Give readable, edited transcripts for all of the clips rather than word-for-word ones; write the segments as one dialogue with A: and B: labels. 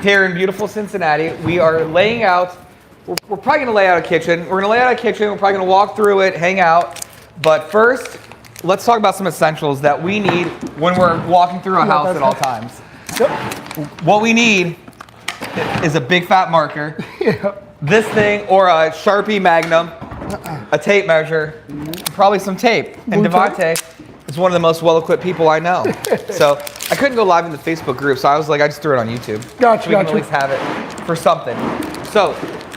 A: here in beautiful Cincinnati. We are laying out, we're probably gonna lay out a kitchen. We're gonna lay out a kitchen, we're probably gonna walk through it, hang out. But first, let's talk about some essentials that we need when we're walking through a house at all times.
B: Yep.
A: What we need is a big fat marker, this thing, or a Sharpie Magnum, a tape measure, probably some tape. And Devontae is one of the most well-equipped people I know. So I couldn't go live in the Facebook group, so I was like, I just threw it on YouTube.
B: Gotcha,
A: so we can at least have it for something. So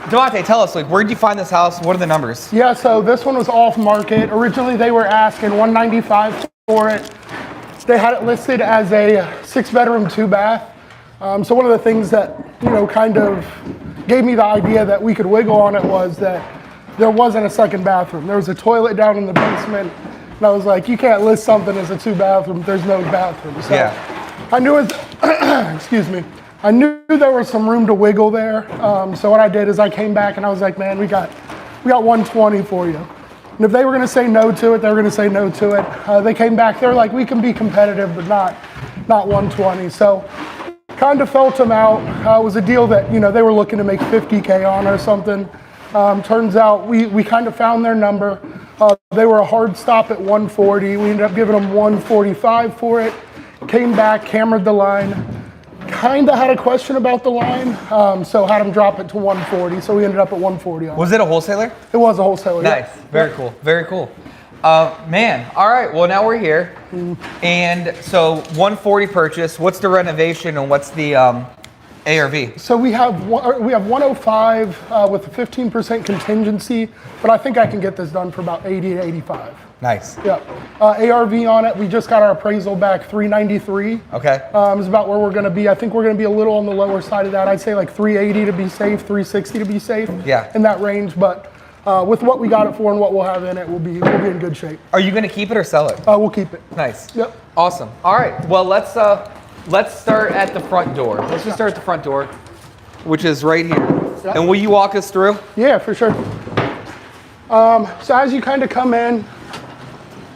A: Devontae, tell us, like, where did you find this house? What are the numbers?
B: Yeah, so this one was off market. Originally, they were asking $195 for it. They had it listed as a 6-bedroom, 2-bath. So one of the things that, kind of gave me the idea that we could wiggle on it was that there wasn't a second bathroom. There was a toilet down in the basement. And I was like, you can't list something as a 2-bathroom if there's no bathroom. So yeah. I knew it, excuse me. I knew there was some room to wiggle there. So what I did is I came back and I was like, man, we got 120 for you. And if they were gonna say no to it, they were gonna say no to it. They came back, they're like, we can be competitive, but not 120. So kind of felt them out. It was a deal that, they were looking to make 50K on or something. Turns out we kind of found their number. They were a hard stop at 140. We ended up giving them 145 for it. Came back, hammered the line. Kind of had a question about the line, so had them drop it to 140. So we ended up at 140.
A: Was it a wholesaler?
B: It was a wholesaler.
A: Nice. Yeah. Very cool. Very cool. Man, all right. Well, now we're here, and so 140 purchase. What's the renovation and what's the ARV?
B: So we have 105 with a 15% contingency, but I think I can get this done for about 80 to 85.
A: Nice.
B: Yeah. ARV on it. We just got our appraisal back, 393.
A: Okay.
B: Is about where we're going to be. I think we're going to be a little on the lower side of that. I'd say like 380 to be safe, 360 to be safe.
A: Yeah.
B: In that range, but with what we got it for and what we'll have in it, we'll be in good shape.
A: Are you going to keep it or sell it?
B: We'll keep it.
A: Nice.
B: Yep.
A: Awesome. All right. Well, let's start at the front door. Let's just start at the front door, which is right here. Yep. And will you walk us through?
B: Yeah, for sure. So as you kind of come in,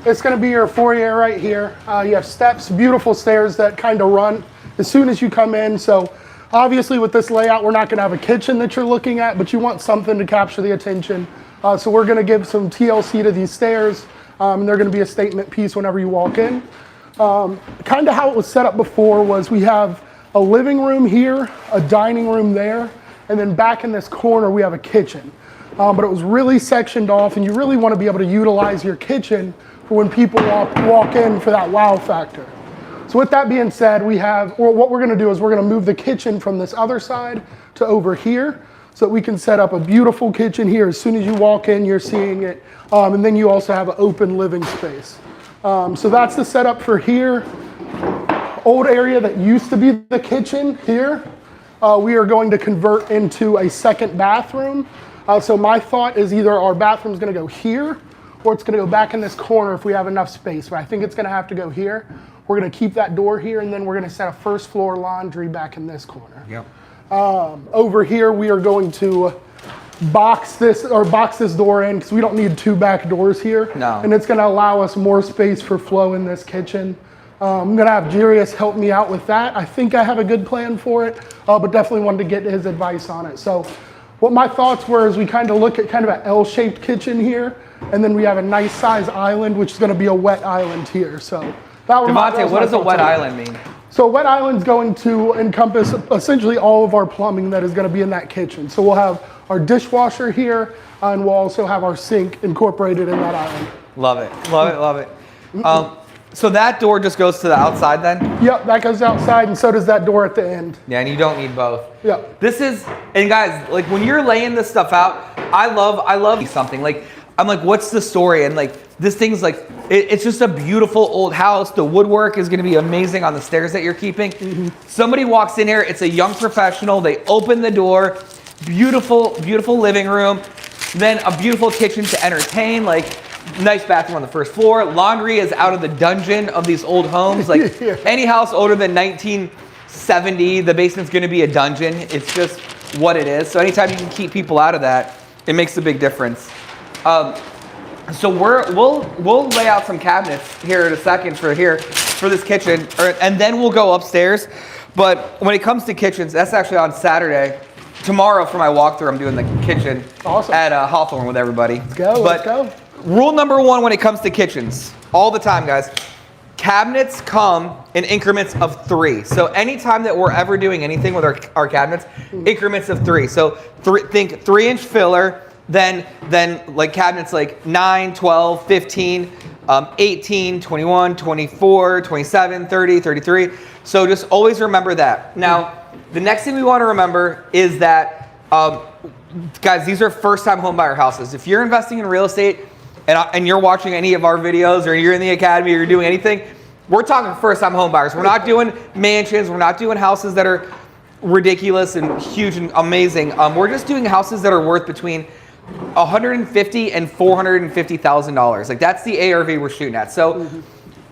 B: it's going to be your foyer right here. You have steps, beautiful stairs that kind of run as soon as you come in. So obviously with this layout, we're not going to have a kitchen that you're looking at, but you want something to capture the attention. So we're going to give some TLC to these stairs, and they're going to be a statement piece whenever you walk in. Kind of how it was set up before was we have a living room here, a dining room there, and then back in this corner we have a kitchen. But it was really sectioned off, and you really want to be able to utilize your kitchen for when people walk in for that wow factor. So with that being said, what we're going to do is we're going to move the kitchen from this other side to over here so that we can set up a beautiful kitchen here. As soon as you walk in, you're seeing it. And then you also have an open living space. So that's the setup for here. Old area that used to be the kitchen here, we are going to convert into a second bathroom. So my thought is either our bathroom is going to go here or it's going to go back in this corner if we have enough space. But I think it's going to have to go here. We're going to keep that door here, and then we're going to set a first floor laundry back in this corner.
A: Yep.
B: Over here, we are going to box this door in because we don't need 2 back doors here.
A: No.
B: And it's going to allow us more space for flow in this kitchen. I'm going to have Jarius help me out with that. I think I have a good plan for it, but definitely wanted to get his advice on it. So what my thoughts were is we kind of look at kind of an L-shaped kitchen here, and then we have a nice size island, which is going to be a wet island here. So
A: Devontae, what does a wet island mean?
B: So a wet island is going to encompass essentially all of our plumbing that is going to be in that kitchen. So we'll have our dishwasher here, and we'll also have our sink incorporated in that island.
A: Love it, love it, love it. So that door just goes to the outside then?
B: Yep, that goes outside, and so does that door at the end.
A: Yeah, and you don't need both.
B: Yep.
A: This is, and guys, like when you're laying this stuff out, I love something. Like, I'm like, what's the story? And like, this thing's like, it's just a beautiful old house. The woodwork is gonna be amazing on the stairs that you're keeping. Somebody walks in here, it's a young professional, they open the door, beautiful, beautiful living room, then a beautiful kitchen to entertain, like nice bathroom on the first floor. Laundry is out of the dungeon of these old homes. Like any house older than 1970, the basement's gonna be a dungeon. It's just what it is. So anytime you can keep people out of that, it makes a big difference. So we'll lay out some cabinets here in a second for this kitchen, and then we'll go upstairs. But when it comes to kitchens, that's actually on Saturday. Tomorrow for my walkthrough, I'm doing the kitchen at Hawthorne with everybody.
B: Let's go, let's go.
A: Rule number one when it comes to kitchens, all the time, guys, cabinets come in increments of 3. So anytime that we're ever doing anything with our cabinets, increments of 3. So think 3-inch filler, then like cabinets like 9, 12, 15, 18, 21, 24, 27, 30, 33. So just always remember that. Now, the next thing we want to remember is that, guys, these are first-time home buyer houses. If you're investing in real estate and you're watching any of our videos or you're in the academy or you're doing anything, we're talking first-time home buyers. We're not doing mansions. We're not doing houses that are ridiculous and huge and amazing. We're just doing houses that are worth between $150,000 and $450,000. Like that's the ARV we're shooting at. So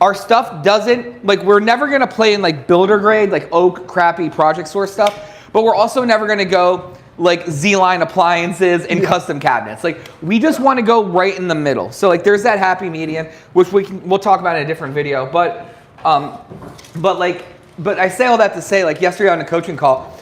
A: our stuff doesn't, like we're never gonna play in like builder grade, like oak, crappy project source stuff, but we're also never gonna go like Z-line appliances and custom cabinets. Like we just wanna go right in the middle. So like there's that happy median, which we'll talk about in a different video. But I say all that to say, like yesterday on a coaching call,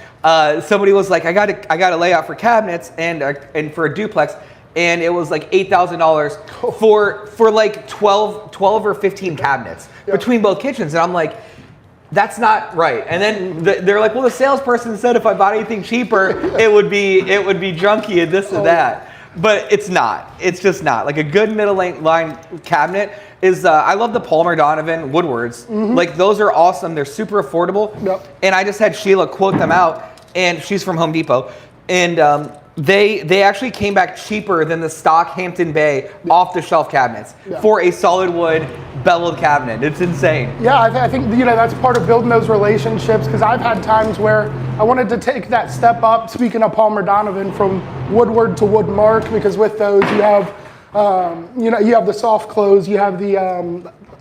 A: somebody was like, I got a layout for cabinets and for a duplex, and it was like $8,000 for like 12 or 15 cabinets between both kitchens, and I'm like, that's not right. And then they're like, well, the salesperson said if I bought anything cheaper, it would be junky and this and that. But it's not. It's just not. Like a good middle line cabinet is, I love the Palmer Donovan Woodwards. Like those are awesome. They're super affordable. And I just had Sheila quote them out, and she's from Home Depot. And they actually came back cheaper than the stock Hampton Bay off-the-shelf cabinets for a solid wood beveled cabinet. It's insane.
B: Yeah, I think that's part of building those relationships, because I've had times where I wanted to take that step up, speaking of Palmer Donovan, from Woodward to Woodmark, because with those you have you have the soft close, you have the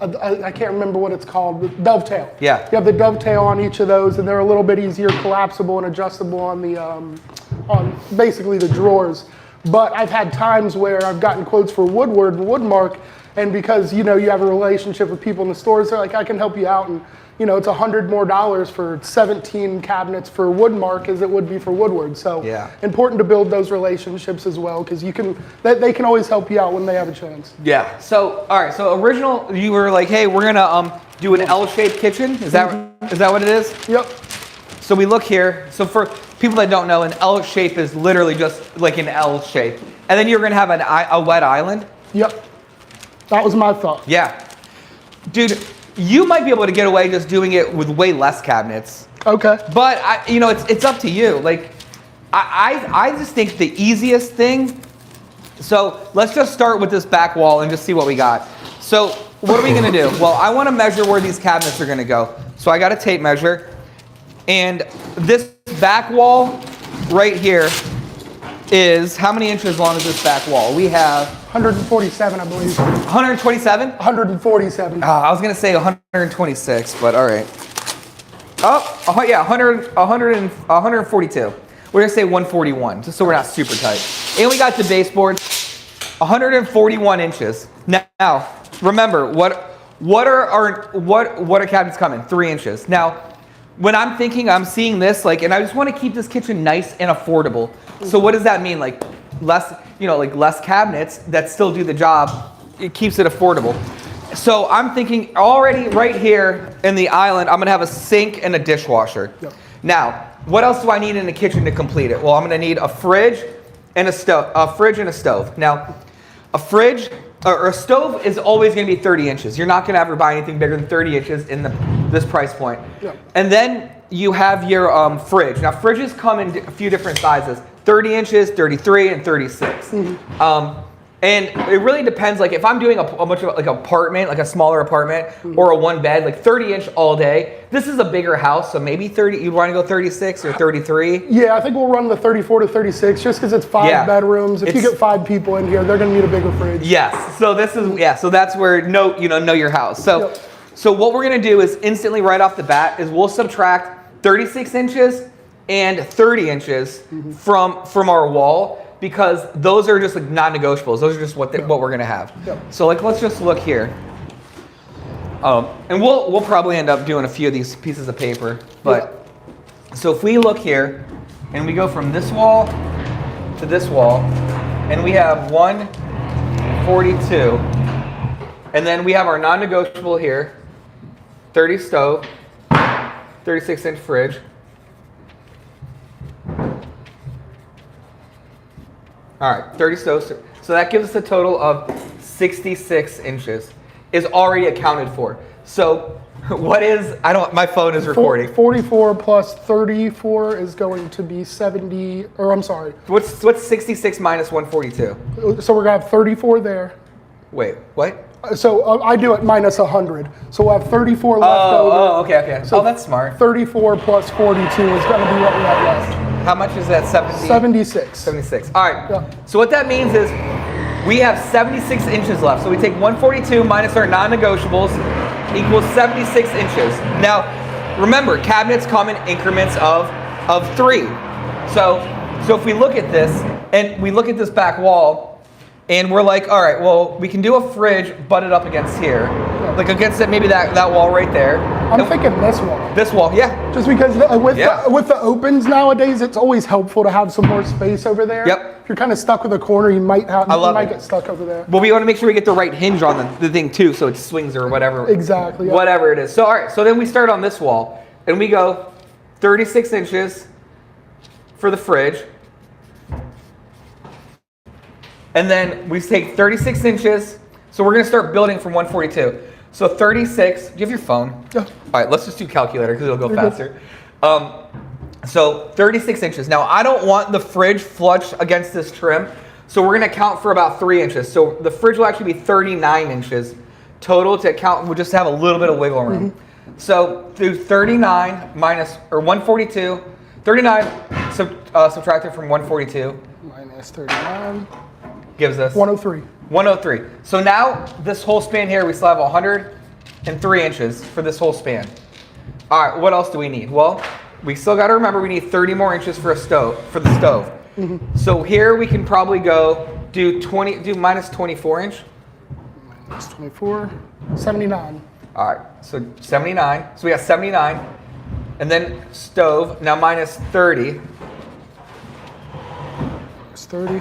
B: I can't remember what it's called, the dovetail.
A: Yeah.
B: You have the dovetail on each of those, and they're a little bit easier collapsible and adjustable on the on basically the drawers. But I've had times where I've gotten quotes for Woodward and Woodmark, and because you have a relationship with people in the stores, they're like, I can help you out, and it's $100 more for 17 cabinets for Woodmark as it would be for Woodward. So important to build those relationships as well, because they can always help you out when they have a chance.
A: Yeah. So all right. So original, you were like, hey, we're gonna do an L-shaped kitchen. Is that what it is?
B: Yep.
A: So we look here. So for people that don't know, an L shape is literally just like an L shape, and then you're gonna have a wet island.
B: Yep. That was my thought.
A: Yeah, dude. You might be able to get away just doing it with way less cabinets.
B: Okay.
A: But it's up to you. Like, I just think the easiest thing. So let's just start with this back wall and just see what we got. So what are we gonna do? Well, I want to measure where these cabinets are gonna go. So I got a tape measure, and this back wall right here is how many inches long is this back wall? We have
B: 147, I believe.
A: 127?
B: 147.
A: I was going to say 126, but all right. Oh, yeah, 142. We're going to say 141, just so we're not super tight. And we got the baseboard, 141 inches. Now, remember, what are cabinets coming? 3 inches. Now, when I'm seeing this, like, and I just want to keep this kitchen nice and affordable. So what does that mean? Like less cabinets that still do the job. It keeps it affordable. So I'm thinking already right here in the island, I'm gonna have a sink and a dishwasher. Yep. Now, what else do I need in the kitchen to complete it? Well, I'm gonna need a fridge and a stove. Now, a fridge or a stove is always gonna be 30 inches. You're not gonna ever buy anything bigger than 30 inches in this price point. Yep. And then you have your fridge. Now, fridges come in a few different sizes: 30 inches, 33, and 36. And it really depends. Like if I'm doing a bunch of like apartment, like a smaller apartment or a one bed, like 30-inch all day. This is a bigger house, so maybe 30. You want to go 36 or 33?
B: Yeah, I think we'll run the 34 to 36 just because it's 5 bedrooms. If you get 5 people in here, they're going to need a bigger fridge.
A: Yes. So this is So that's where know your house. So so what we're going to do is instantly right off the bat is we'll subtract 36 inches and 30 inches from our wall, because those are just like non-negotiables. Those are just what we're gonna have. So like let's just look here. And we'll probably end up doing a few of these pieces of paper, but So if we look here, and we go from this wall to this wall, and we have 142, and then we have our non-negotiable here, 30 stove, 36-inch fridge. All right, 30 stoves. So that gives us a total of 66 inches is already accounted for. So what is, my phone is recording.
B: 44 plus 34 is going to be 70, or I'm sorry.
A: What's 66 minus 142?
B: So we're gonna have 34 there.
A: Wait, what?
B: So I do it minus 100. So we'll have 34 left over.
A: Oh, okay.
B: So
A: that's smart.
B: 34 plus 42 is gonna be what we have left.
A: How much is that?
B: 76.
A: 76. All right.
B: Yeah.
A: So what that means is we have 76 inches left. So we take 142 minus our non-negotiables equals 76 inches. Now, remember, cabinets come in increments of 3. So if we look at this, and we look at this back wall, and we're like, all right, well, we can do a fridge butted up against here. Like against it, maybe that wall right there.
B: I'm thinking this wall.
A: This wall, yeah.
B: Just because with the opens nowadays, it's always helpful to have some more space over there.
A: Yep.
B: If you're kind of stuck with a corner, you might get stuck over there.
A: But we want to make sure we get the right hinge on the thing too, so it swings or whatever.
B: Exactly. Yeah.
A: Whatever it is. So all right, so then we start on this wall, and we go 36 inches for the fridge. And then we take 36 inches. So we're going to start building from 142. So 36, do you have your phone?
B: Yeah.
A: All right, let's just do calculator because it'll go faster. So 36 inches. Now I don't want the fridge flush against this trim. So we're going to count for about 3 inches. So the fridge will actually be 39 inches total to count. We'll just have a little bit of wiggle room. Mm-hmm. So do 39 minus, or 142, 39 subtracted from 142.
B: Minus 39.
A: Gives us
B: 103.
A: 103. So now this whole span here, we still have 103 inches for this whole span. All right, what else do we need? Well, we still got to remember we need 30 more inches for the stove. Mm-hmm. So here we can probably go do minus 24 inch.
B: Minus 24, 79.
A: All right, so 79. So we got 79, and then stove now minus 30.
B: Minus 30.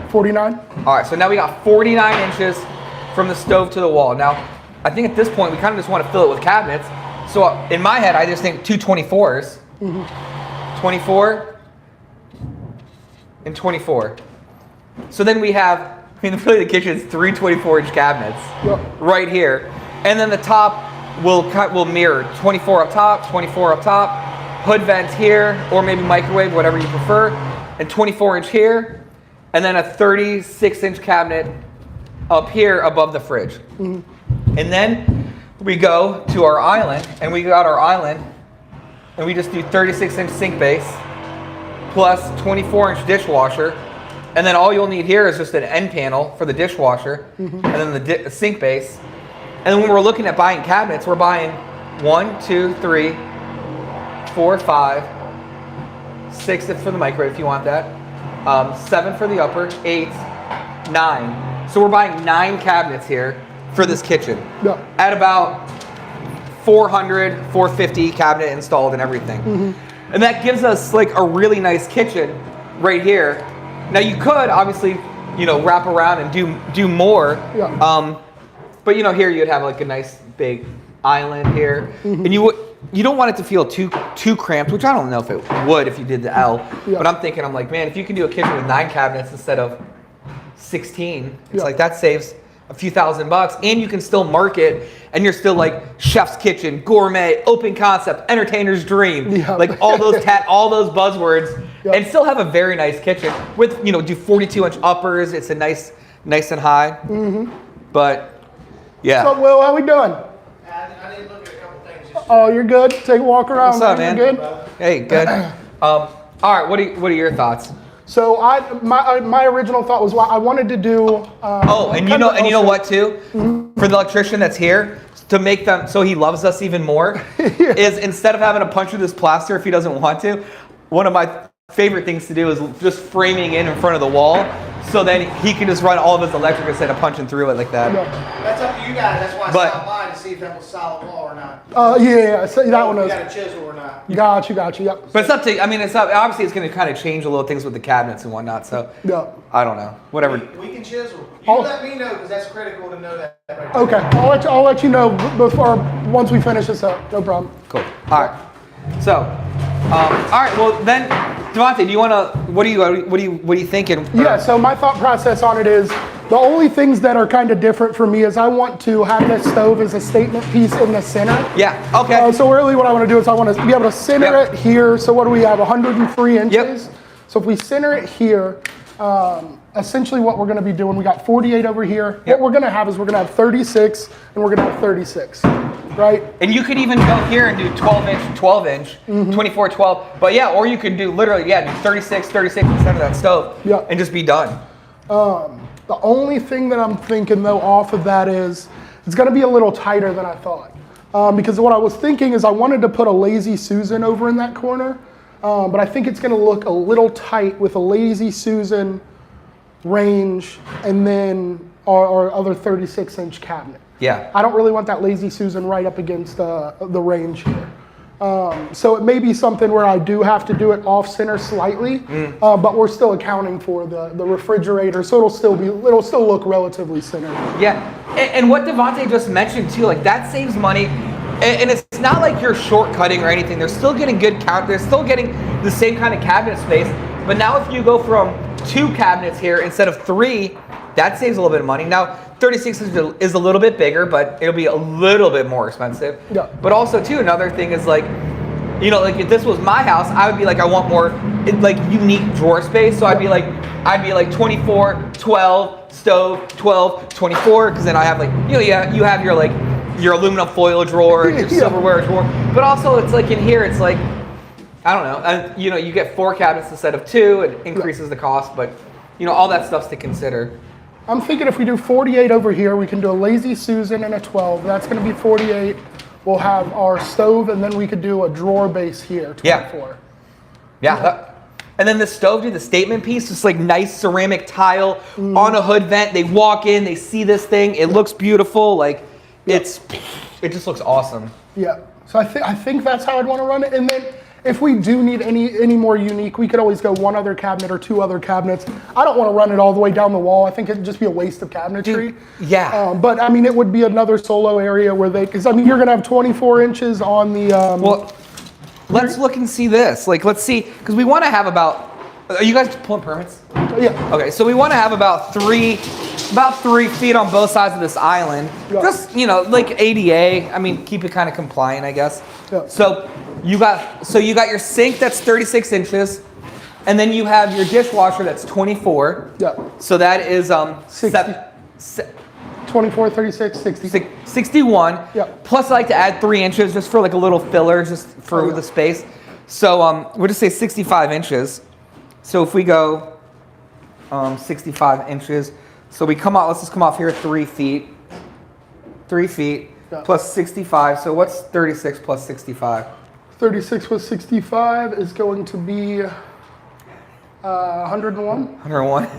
B: 49.
A: All right, so now we got 49 inches from the stove to the wall. Now, I think at this point, we kind of just want to fill it with cabinets. So in my head, I just think two 24s. Mm-hmm. 24 and 24. So then we have, really the kitchen's 3 24-inch cabinets right here. And then the top will mirror 24 up top, 24 up top, hood vent here, or maybe microwave, whatever you prefer, and 24-inch here. And then a 36-inch cabinet up here above the fridge. Mm-hmm. And then we go to our island, and we got our island, and we just do 36-inch sink base plus 24-inch dishwasher. And then all you'll need here is just an end panel for the dishwasher, and then the sink base. And then when we're looking at buying cabinets, we're buying 1, 2, 3, 4, 5, 6 for the microwave if you want that. 7 for the upper, 8, 9. So we're buying 9 cabinets here for this kitchen at about 400, 450 cabinet installed and everything. Mm-hmm. And that gives us like a really nice kitchen right here. Now you could obviously, wrap around and do more. Yeah. But here you'd have like a nice big island here, and you don't want it to feel too cramped, which I don't know if it would if you did the L. Yeah. But I'm like, man, if you can do a kitchen with 9 cabinets instead of 16, it's like that saves a few $1,000, and you can still market, and you're still like chef's kitchen, gourmet, open concept, entertainer's dream, like all those buzzwords, and still have a very nice kitchen with do 42-inch uppers. It's a nice and high. Mm-hmm. But yeah.
B: What's up, Will? How we doing?
C: I need to look at a couple things.
B: Oh, you're good. Take a walk around.
A: What's up, man?
B: You're good.
A: Hey, good. All right. What are your thoughts?
B: So my original thought was I wanted to do.
A: And you know what too? Mm-hmm. For the electrician that's here, to make them so he loves us even more, is instead of having to punch through this plaster if he doesn't want to, one of my favorite things to do is just framing in front of the wall, so then he can just run all of his electric instead of punching through it like that.
C: That's up to you guys. That's why I stopped by to see if that was solid wall or not.
B: Yeah, so that one
C: If
B: is.
C: you got a chisel or not.
B: Got you, yep.
A: But it's up to, I mean, it's up, obviously it's going to kind of change a little things with the cabinets and whatnot. So
B: Yeah.
A: I don't know, whatever.
C: We can chisel. You
B: Oh.
C: let me know because that's critical to know that. Right
B: Okay, I'll let you know before once we finish this up. No problem.
A: Cool. All right. So, all right. Well, then, Devontae, do you want to? What are you thinking?
B: Yeah. So my thought process on it is the only things that are kind of different for me is I want to have this stove as a statement piece in the center.
A: Yeah. Okay.
B: So really, what I want to do is I want to be able to center
A: Yep.
B: it here. So what do we have? 103 inches.
A: Yep.
B: So if we center it here. Essentially what we're going to be doing, we got 48 over here.
A: Yep.
B: What we're going to have is we're going to have 36 and we're going to have 36, right?
A: And you could even go here and do 12 inch, 24, 12. But yeah, or you could do literally, do 36 instead of that stove
B: Yeah.
A: and just be done.
B: The only thing that I'm thinking though off of that is it's going to be a little tighter than I thought. Because what I was thinking is I wanted to put a Lazy Susan over in that corner. But I think it's going to look a little tight with a Lazy Susan range and then our other 36-inch cabinet.
A: Yeah.
B: I don't really want that Lazy Susan right up against the range here. So it may be something where I do have to do it off center slightly, but we're still accounting for the refrigerator, so it'll still look relatively centered.
A: Yeah. And what Devontae just mentioned too, like that saves money. And it's not like you're shortcutting or anything. They're still getting good count. They're still getting the same kind of cabinet space. But now if you go from 2 cabinets here instead of 3, that saves a little bit of money. Now 36 is a little bit bigger, but it'll be a little bit more expensive.
B: Yeah.
A: But also too, another thing is like, you know, like if this was my house, I would be like, I want more like unique drawer space. So I'd be like 24, 12, stove, 12, 24, because then I have like, you know, you have your like your aluminum foil drawer and your silverware drawer. But also it's like in here, it's like, I don't know, and you know, you get 4 cabinets instead of 2, it increases the cost, but you know, all that stuff's to consider.
B: I'm thinking if we do 48 over here, we can do a Lazy Susan and a 12. That's going to be 48. We'll have our stove, and then we could do a drawer base here, 24.
A: Yeah. And then the stove, dude, the statement piece, just like nice ceramic tile on a hood vent. They walk in, they see this thing, it looks beautiful, like it just looks awesome.
B: Yeah. So I think that's how I'd want to run it. And then if we do need any more unique, we could always go 1 other cabinet or 2 other cabinets. I don't want to run it all the way down the wall. I think it'd just be a waste of cabinetry.
A: Dude, yeah.
B: But I mean, it would be another solo area where because I mean, you're going to have 24 inches on the.
A: Well, let's look and see this. Like, let's see, because we want to have about. Are you guys pulling permits?
B: Yeah.
A: Okay, so we want to have about 3 feet on both sides of this island.
B: Yeah.
A: Just, you know, like ADA. I mean, keep it kind of compliant, I guess.
B: Yeah.
A: So you got your sink that's 36 inches, and then you have your dishwasher that's 24.
B: Yeah.
A: So that is
B: 60. 24, 36, 60.
A: 61.
B: Yeah.
A: Plus, I like to add 3 inches just for like a little filler, just for the space. So we'll just say 65 inches. So if we go 65 inches, so we come out. Let's just come off here 3 feet. 3 feet plus 65. So what's 36 plus 65?
B: 36 plus 65 is going to be 101.
A: 101.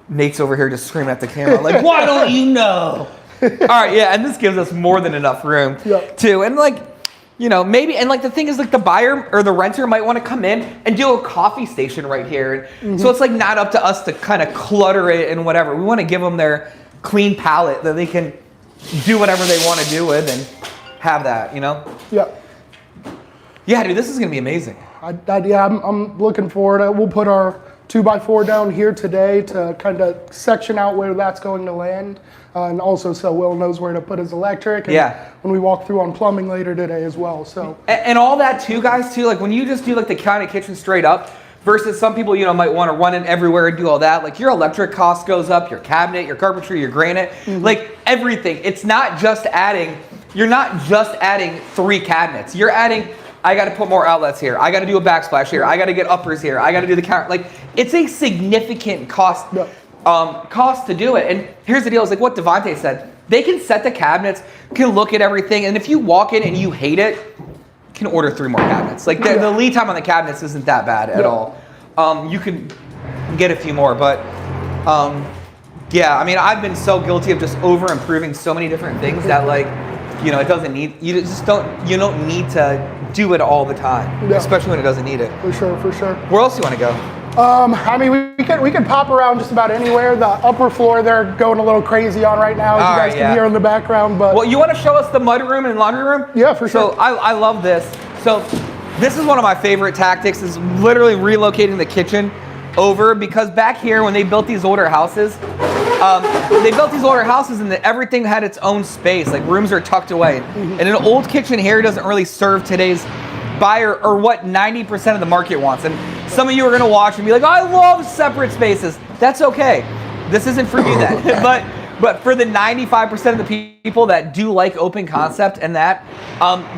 A: Nate's over here just screaming at the camera like, why don't you know? All right, yeah, and this gives us more than enough room too. And like, you know, maybe, and like the thing is like the buyer or the renter might want to come in and do a coffee station right here. So it's like not up to us to kind of clutter it and whatever. We want to give them their clean palette that they can do whatever they want to do with and have that, you know?
B: Yeah.
A: Yeah, dude, this is gonna be amazing.
B: I'm looking forward. We'll put our 2x4 down here today to kind of section out where that's going to land. And also so Will knows where to put his electric. And when we walk through on plumbing later today as well. So
A: and all that too, guys, too, like when you just do like the county kitchen straight up versus some people, you know, might want to run it everywhere and do all that. Like your electric cost goes up, your cabinet, your carpentry, your granite, like everything. It's not just adding, you're not just adding 3 cabinets. You're adding, I got to put more outlets here. I got to do a backsplash here. I got to get uppers here. I got to do the counter. Like it's a significant cost to do it. And here's the deal: is like what Devontae said. They can set the cabinets, can look at everything, and if you walk in and you hate it, you can order 3 more cabinets. Like the lead time on the cabinets isn't that bad at all. You can get a few more, but Yeah, I mean, I've been so guilty of just over improving so many different things that like, you know, it doesn't need, you don't need to do it all the time,
B: Yeah.
A: especially when it doesn't need it.
B: For sure, for sure.
A: Where else do you want to go?
B: I mean, we could pop around just about anywhere. The upper floor they're going a little crazy on right now, as you guys can hear in the background. But
A: well, you want to show us the mud room and laundry room?
B: Yeah, for sure.
A: So I love this. So this is one of my favorite tactics, is literally relocating the kitchen over, because back here when they built these older houses, and everything had its own space. Like rooms are tucked away, and an old kitchen here doesn't really serve today's buyer or what 90% of the market wants. And some of you are gonna watch and be like, oh, I love separate spaces. That's okay. This isn't for you then. But for the 95% of the people that do like open concept and that,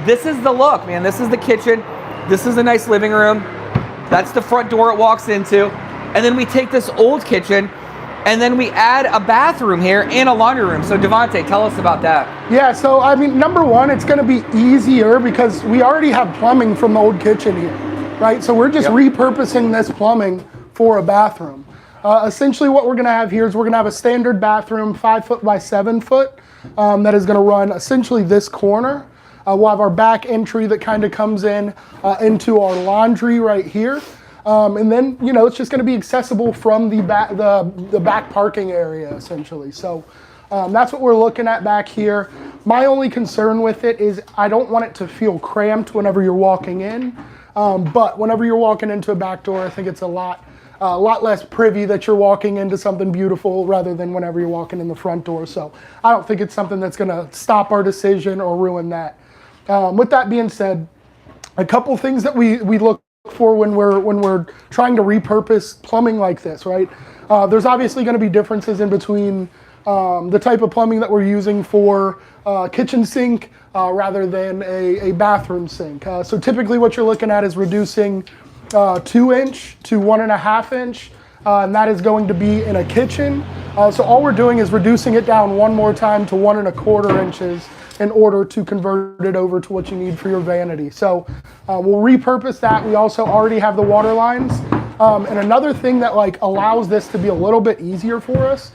A: this is the look, man. This is the kitchen. This is a nice living room. That's the front door it walks into. And then we take this old kitchen and then we add a bathroom here and a laundry room. So Devontae, tell us about that.
B: Yeah, so I mean, number one, it's gonna be easier because we already have plumbing from the old kitchen here, right? So we're just repurposing this plumbing for a bathroom. Essentially what we're gonna have here is we're gonna have a standard bathroom, 5 foot by 7 foot, that is gonna run essentially this corner. We'll have our back entry that kind of comes in into our laundry right here. And then, you know, it's just going to be accessible from the back parking area, essentially. So that's what we're looking at back here. My only concern with it is I don't want it to feel cramped whenever you're walking in. But whenever you're walking into a back door, I think it's a lot less privy that you're walking into something beautiful rather than whenever you're walking in the front door. So I don't think it's something that's going to stop our decision or ruin that. With that being said, a couple things that we look for when we're trying to repurpose plumbing like this, right? There's obviously going to be differences in between the type of plumbing that we're using for kitchen sink rather than a bathroom sink. So typically what you're looking at is reducing 2-inch to 1.5 inch, and that is going to be in a kitchen. So all we're doing is reducing it down one more time to 1.25 inches in order to convert it over to what you need for your vanity. So we'll repurpose that. We also already have the water lines. And another thing that like allows this to be a little bit easier for us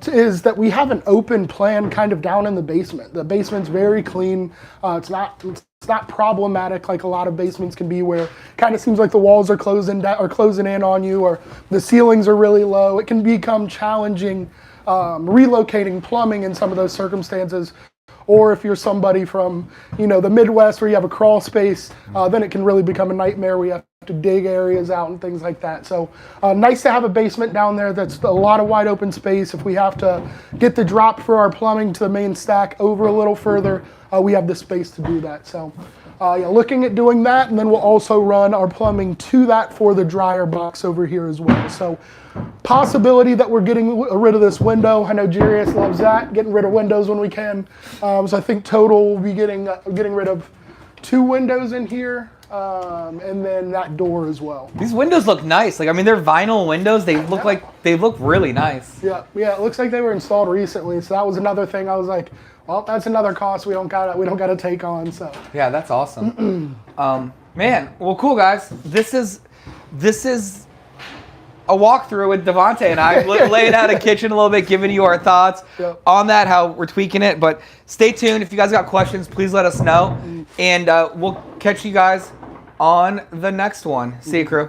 B: is that we have an open plan kind of down in the basement. The basement's very clean. It's not problematic like a lot of basements can be, where it kind of seems like the walls are closing in on you, or the ceilings are really low. It can become challenging relocating plumbing in some of those circumstances. Or if you're somebody from, you know, the Midwest where you have a crawl space, then it can really become a nightmare where you have to dig areas out and things like that. So nice to have a basement down there that's a lot of wide open space. If we have to get the drop for our plumbing to the main stack over a little further, we have the space to do that. So yeah, looking at doing that, and then we'll also run our plumbing to that for the dryer box over here as well. So possibility that we're getting rid of this window. I know Jarius loves that, getting rid of windows when we can. So I think total we'll be getting rid of 2 windows in here, and then that door as well.
A: These windows look nice. Like, I mean, they're vinyl windows. They look really nice.
B: Yeah, it looks like they were installed recently. So that was another thing. I was like, well, that's another cost we don't gotta take on. So
A: yeah, that's awesome. Man, well, cool guys. This is a walkthrough with Devontae and I, laying out a kitchen a little bit, giving you our thoughts on that, how we're tweaking it. But stay tuned. If you guys got questions, please let us know, and we'll catch you guys on the next one. See you, crew.